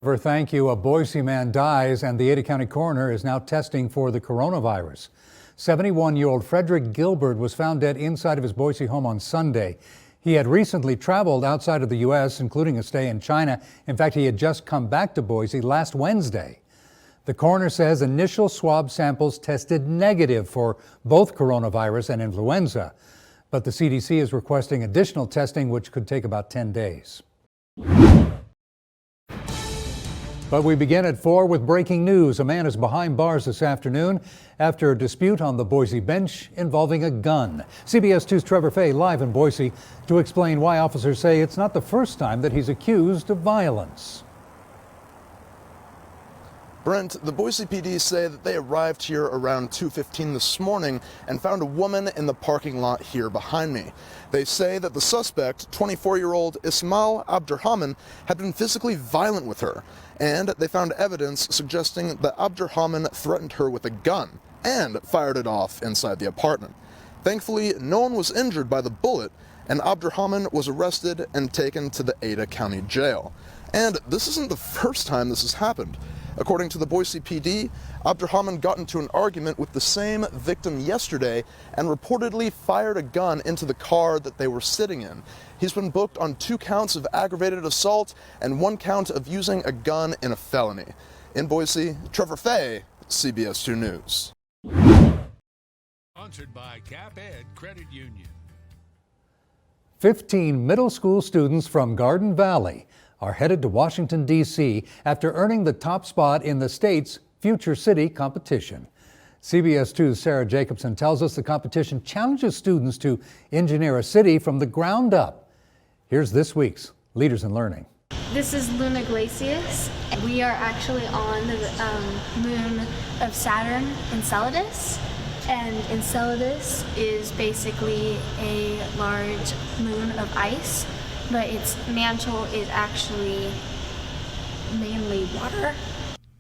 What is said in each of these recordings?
Thank you. A Boise man dies and the Ada County coroner is now testing for the coronavirus. 71-year-old Frederick Gilbert was found dead inside of his Boise home on Sunday. He had recently traveled outside of the U.S., including a stay in China. In fact, he had just come back to Boise last Wednesday. The coroner says initial swab samples tested negative for both coronavirus and influenza. But the CDC is requesting additional testing, which could take about 10 days. But we begin at 4 with breaking news. A man is behind bars this afternoon after a dispute on the Boise bench involving a gun. CBS 2's Trevor Fay live in Boise to explain why officers say it's not the first time that he's accused of violence. Brent, the Boise PD say that they arrived here around 2:15 this morning and found a woman in the parking lot here behind me. They say that the suspect, 24-year-old Ismail Abdirahman, had been physically violent with her, and they found evidence suggesting that Abdirahman threatened her with a gun and fired it off inside the apartment. Thankfully, no one was injured by the bullet, and Abdirahman was arrested and taken to the Ada County Jail. And this isn't the first time this has happened. According to the Boise PD, Abdirahman got into an argument with the same victim yesterday and reportedly fired a gun into the car that they were sitting in. He's been booked on 2 counts of aggravated assault and 1 count of using a gun in a felony. In Boise, Trevor Fay, CBS 2 News. Sponsored by CapEd Credit Union. 15 middle school students from Garden Valley are headed to Washington, D.C. after earning the top spot in the state's Future City competition. CBS 2's Sarah Jacobson tells us the competition challenges students to engineer a city from the ground up. Here's this week's Leaders in Learning. This is Luna Glacius. We are actually on the moon of Saturn, Enceladus. And Enceladus is basically a large moon of ice, but its mantle is actually mainly water.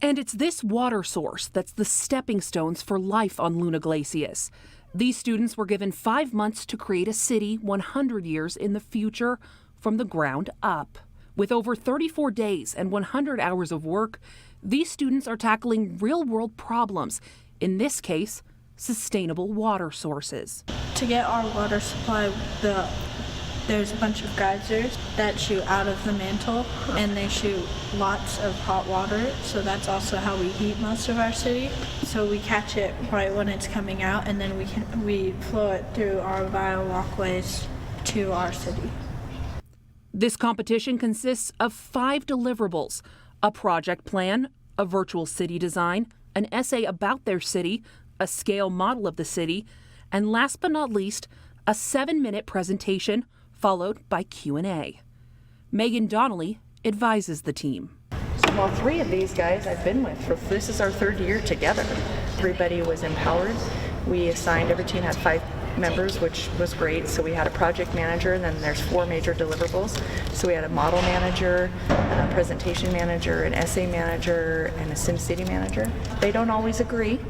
And it's this water source that's the stepping stones for life on Luna Glacius. These students were given 5 months to create a city 100 years in the future from the ground up. With over 34 days and 100 hours of work, these students are tackling real-world problems, in this case, sustainable water sources. To get our water supply, there's a bunch of geysers that shoot out of the mantle, and they shoot lots of hot water, so that's also how we heat most of our city. So we catch it right when it's coming out, and then we flow it through our Vale walkways to our city. This competition consists of 5 deliverables: a project plan, a virtual city design, an essay about their city, a scale model of the city, and last but not least, a 7-minute presentation followed by Q&A. Megan Donnelly advises the team. Well, 3 of these guys I've been with this is our 3rd year together. Everybody was empowered. We assigned, every team had 5 members, which was great. So we had a project manager, and then there's 4 major deliverables. So we had a model manager, a presentation manager, an essay manager, and a SimCity manager. They don't always agree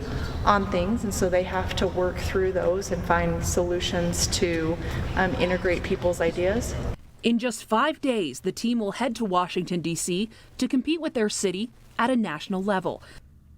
on things, and so they have to work through those and find solutions to integrate people's ideas. In just 5 days, the team will head to Washington, D.C. to compete with their city at a national level.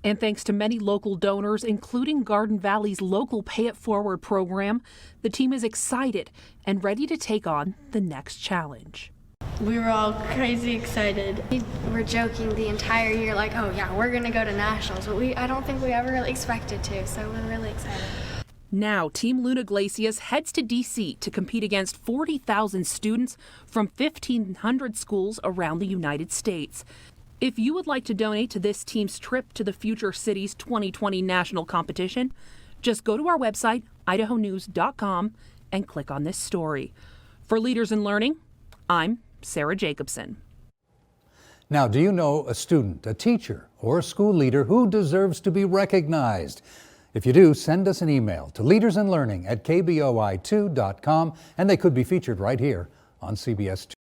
And thanks to many local donors, including Garden Valley's local Pay It Forward program, the team is excited and ready to take on the next challenge. We were all crazy excited. We were joking the entire year, like, oh yeah, we're gonna go to nationals, but I don't think we ever really expected to, so we're really excited. Now, Team Luna Glacius heads to D.C. to compete against 40,000 students from 1,500 schools around the United States. If you would like to donate to this team's trip to the Future Cities 2020 national competition, just go to our website, idahonews.com, and click on this story. For Leaders in Learning, I'm Sarah Jacobson. Now, do you know a student, a teacher, or a school leader who deserves to be recognized? If you do, send us an email to leadersinlearning@kboi2.com, and they could be featured right here on CBS 2.